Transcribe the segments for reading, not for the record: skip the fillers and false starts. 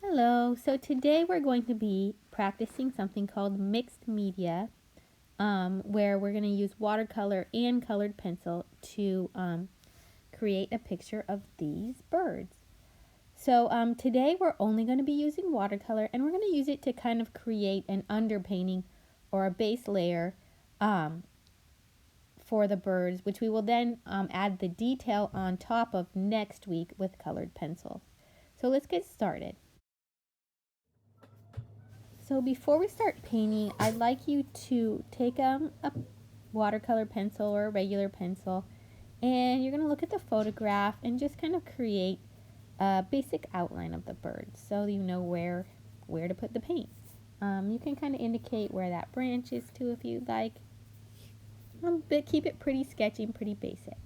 Hello, so today we're going to be practicing something called mixed media, where we're going to use watercolor and colored pencil to create a picture of these birds. So today we're only going to be using watercolor, and we're going to use it to kind of create an underpainting or a base layer for the birds, which we will then add the detail on top of next week with colored pencil. So let's get started. So before we start painting, I'd like you to take a watercolor pencil or a regular pencil, and you're going to look at the photograph and just kind of create a basic outline of the bird so you know where to put the paint. You can kind of indicate where that branch is too if you'd like, but keep it pretty sketchy and pretty basic.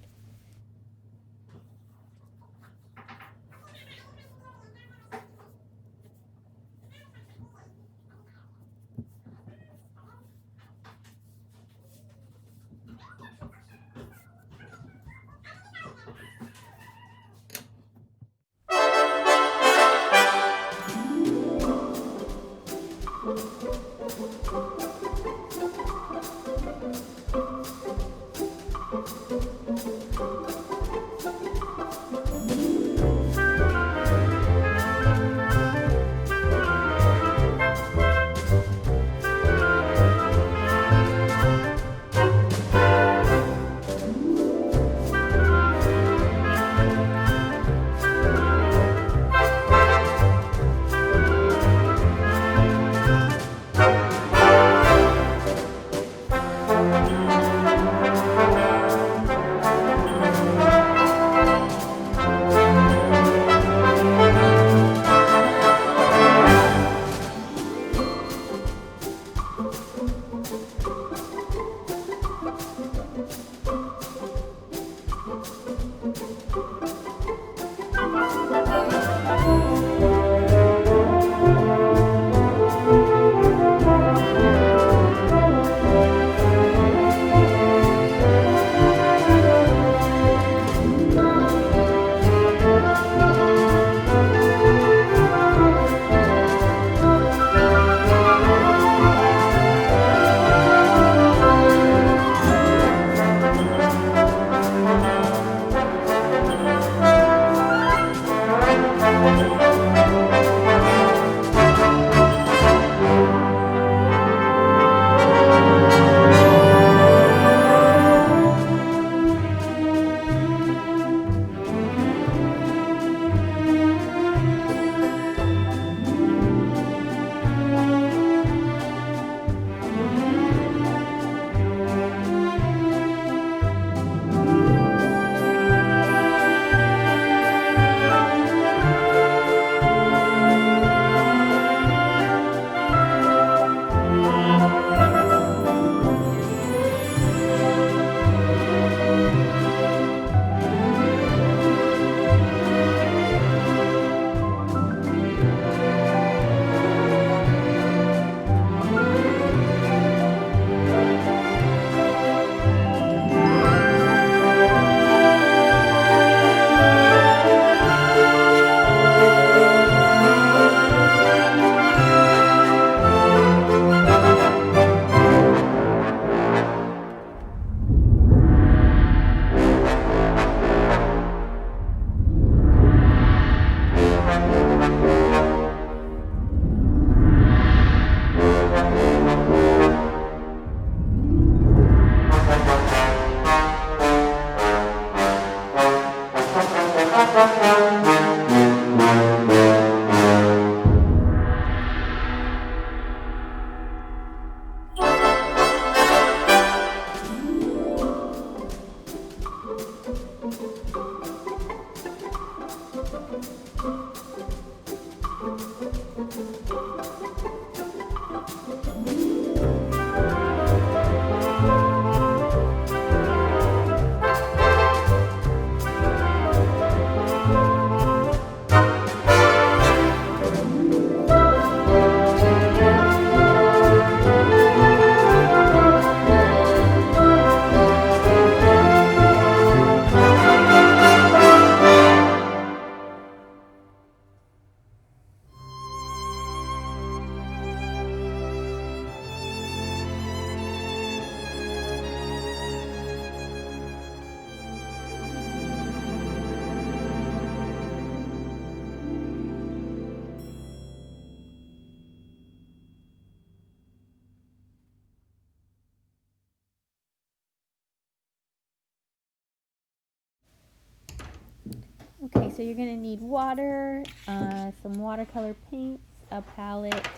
Okay, so you're going to need water, some watercolor paints, a palette,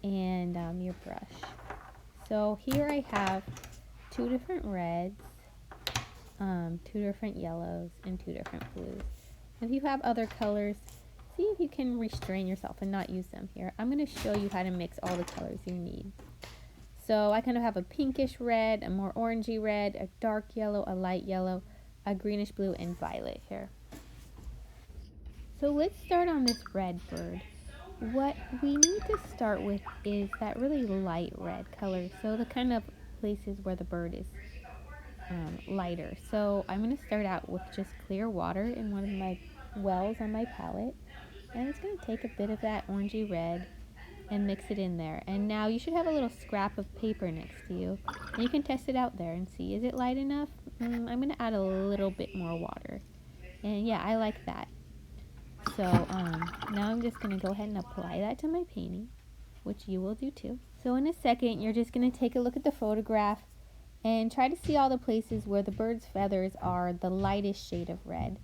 and your brush. So here I have 2 different reds, 2 different yellows, and 2 different blues. If you have other colors, see if you can restrain yourself and not use them here. I'm going to show you how to mix all the colors you need. So I kind of have a pinkish red, a more orangey red, a dark yellow, a light yellow, a greenish blue, and violet here. So let's start on this red bird. What we need to start with is that really light red color. So the kind of places where the bird is lighter. So I'm going to start out with just clear water in one of my wells on my palette. And it's going to take a bit of that orangey red and mix it in there. And now you should have a little scrap of paper next to you. And you can test it out there and see, is it light enough? I'm going to add a little bit more water. And yeah, I like that. So now I'm just going to go ahead and apply that to my painting, which you will do too. So in a second, you're just going to take a look at the photograph and try to see all the places where the bird's feathers are the lightest shade of red.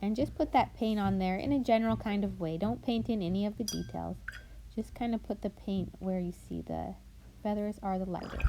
And just put that paint on there in a general kind of way. Don't paint in any of the details. Just kind of put the paint where you see the feathers are the lightest.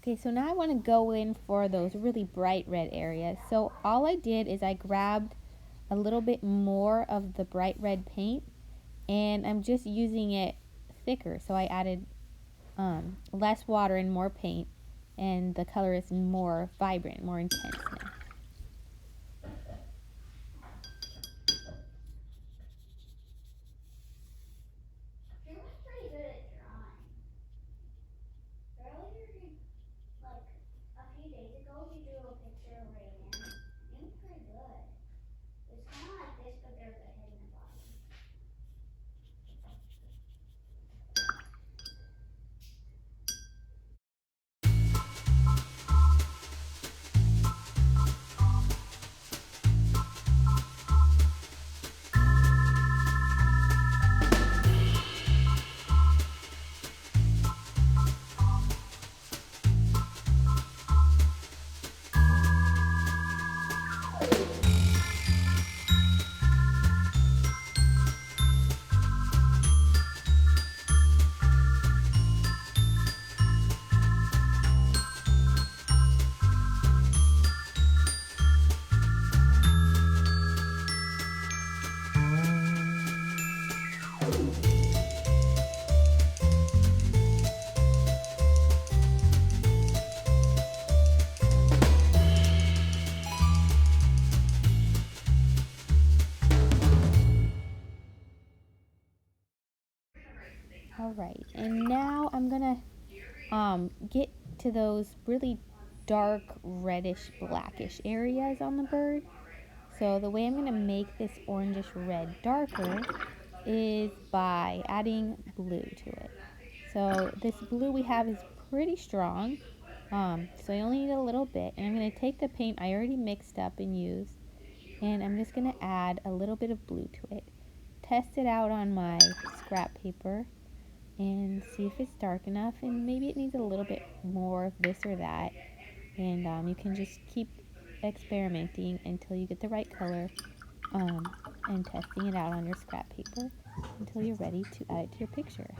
Okay, so now I want to go in for those really bright red areas. So all I did is I grabbed a little bit more of the bright red paint and I'm just using it thicker. So I added less water and more paint, and the color is more vibrant, more intense now. Alright, and now I'm gonna get to those really dark reddish blackish areas on the bird. So the way I'm going to make this orangish red darker is by adding blue to it. So this blue we have is pretty strong, so I only need a little bit, and I'm going to take the paint I already mixed up and used, and I'm just going to add a little bit of blue to it. Test it out on my scrap paper and see if it's dark enough, and maybe it needs a little bit more of this or that, and you can just keep experimenting until you get the right color, and testing it out on your scrap paper until you're ready to add it to your picture.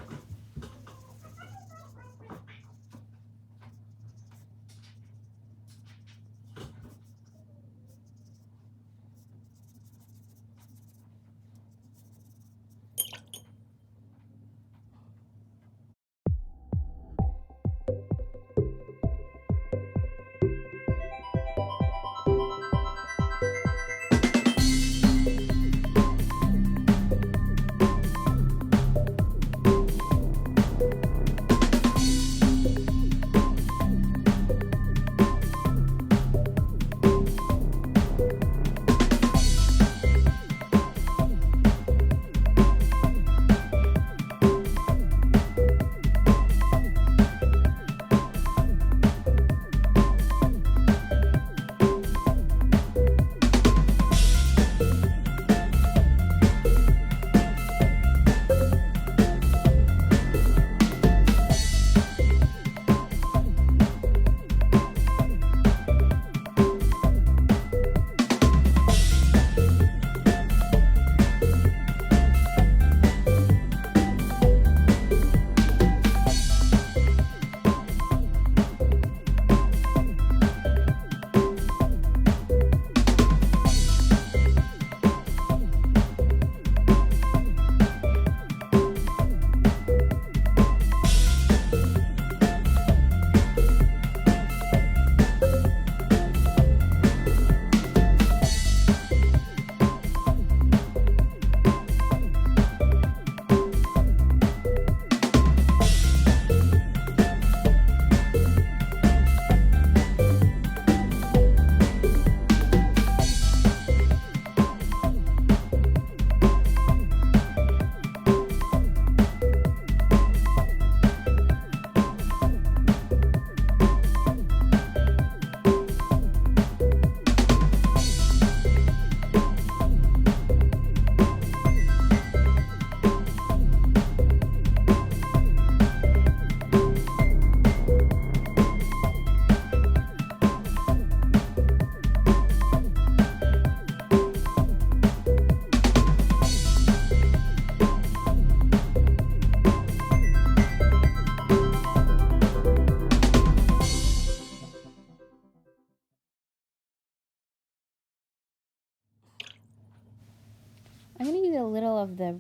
I'm going to use a little of the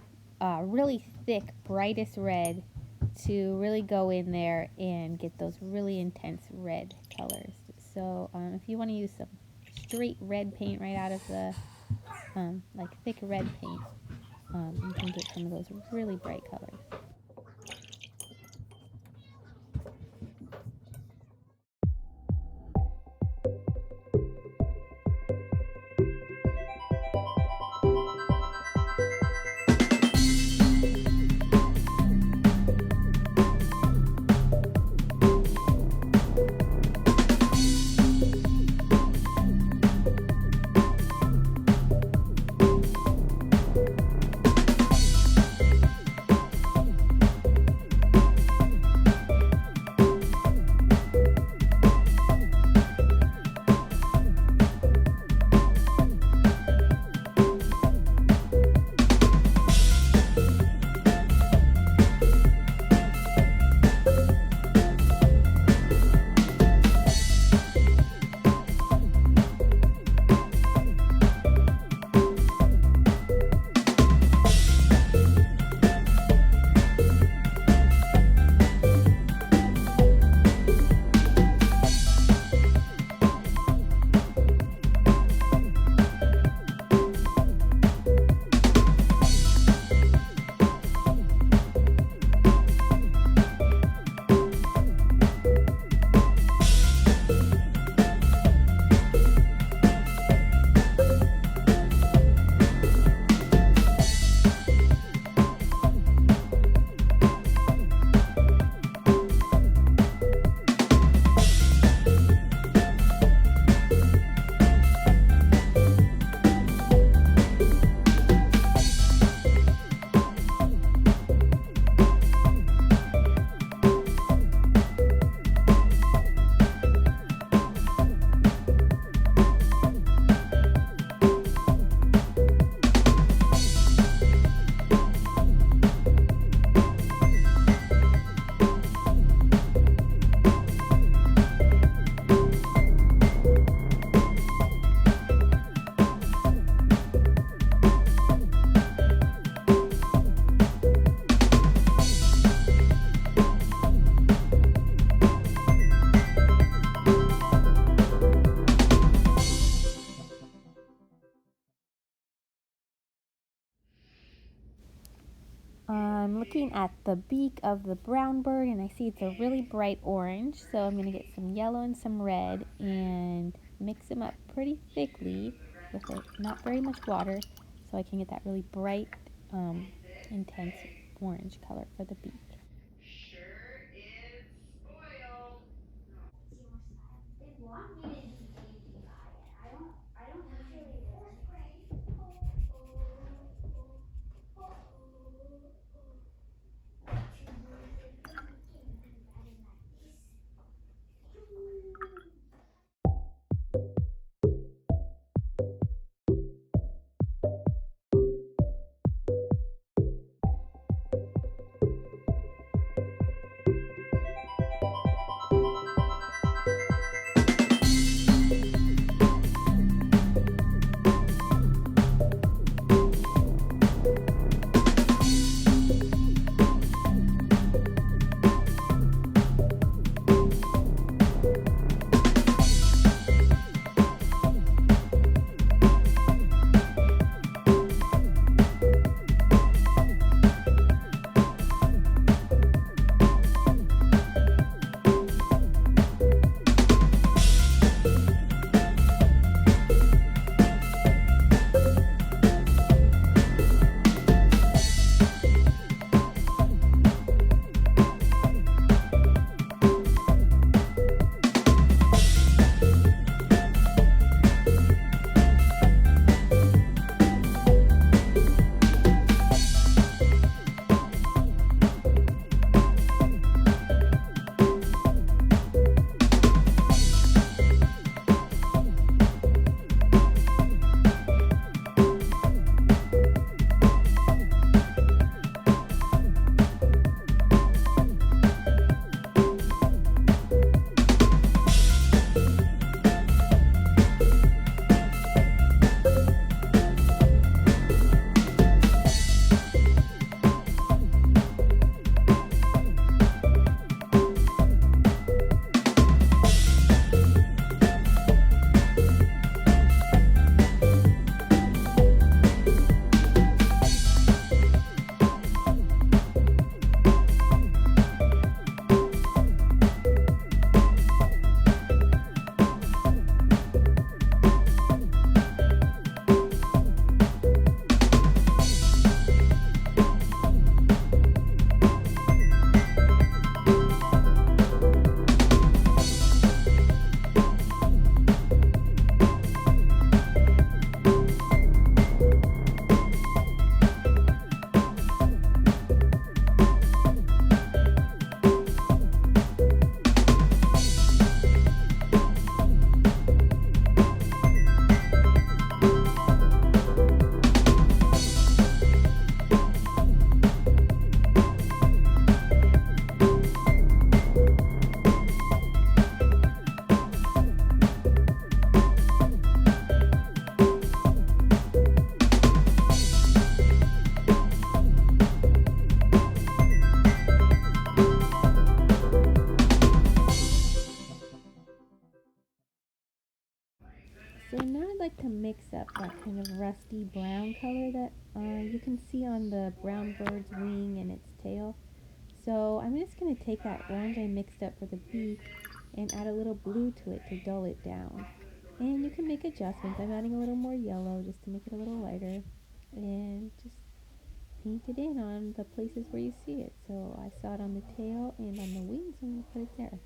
really thick, brightest red to really go in there and get those really intense red colors. So if you want to use some straight red paint right out of the, like thick red paint, you can get some of those really bright colors. I'm looking at the beak of the brown bird and I see it's a really bright orange. So I'm going to get some yellow and some red and mix them up pretty thickly with not very much water so I can get that really bright, intense orange color for the beak. So now I'd like to mix up that kind of rusty brown color that you can see on the brown bird's wing and its tail. So I'm just going to take that orange I mixed up for the beak and add a little blue to it to dull it down. And you can make adjustments. I'm adding a little more yellow just to make it a little lighter. And just paint it in on the places where you see it. So I saw it on the tail and on the wings, and put it there.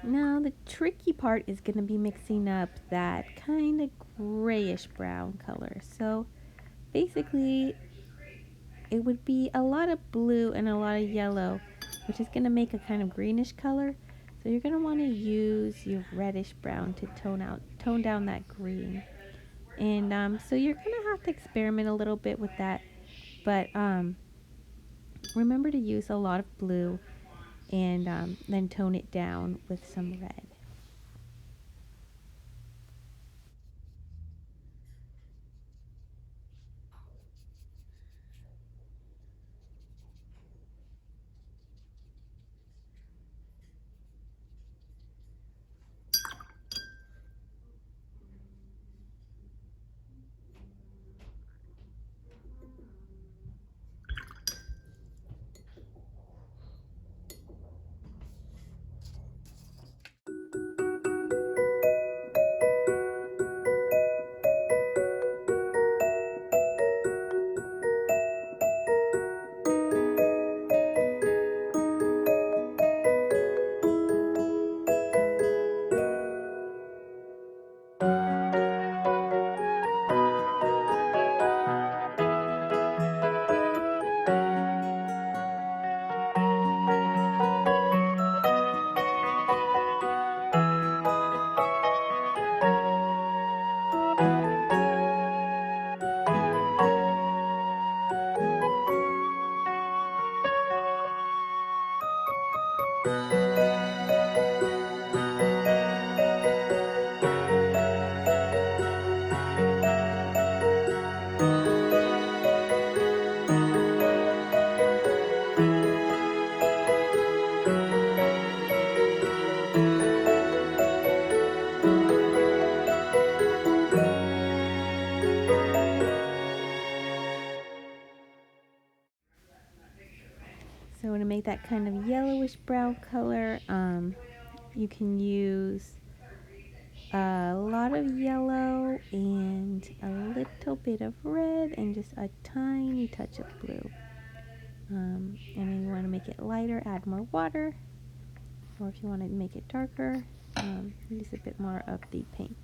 Now the tricky part is going to be mixing up that kind of grayish brown color. So basically it would be a lot of blue and a lot of yellow, which is going to make a kind of greenish color. So you're going to want to use your reddish brown to tone down that green. And so you're going to have to experiment a little bit with that. But remember to use a lot of blue and then tone it down with some red. So to make that kind of yellowish brown color, you can use a lot of yellow and a little bit of red and just a tiny touch of blue. And then you want to make it lighter, add more water. Or if you want to make it darker, use a bit more of the paint.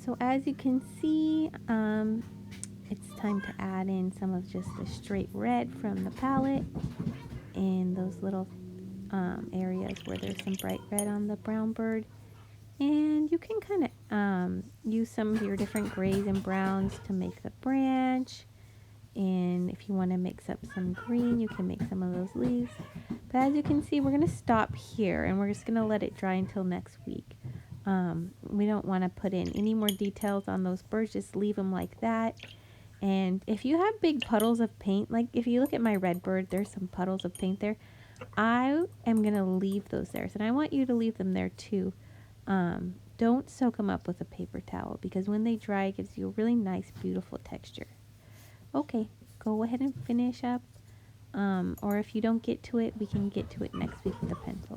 So as you can see, it's time to add in some of just the straight red from the palette in those little areas where there's some bright red on the brown bird. And you can kind of use some of your different grays and browns to make the branch. And if you want to mix up some green, you can make some of those leaves. But as you can see, we're going to stop here and we're just going to let it dry until next week. We don't want to put in any more details on those birds, just leave them like that. And if you have big puddles of paint, like if you look at my red bird, there's some puddles of paint there. I am going to leave those there. And I want you to leave them there too. Don't soak them up with a paper towel because when they dry, it gives you a really nice, beautiful texture. Okay, go ahead and finish up. Or if you don't get to it, we can get to it next week with the pencil.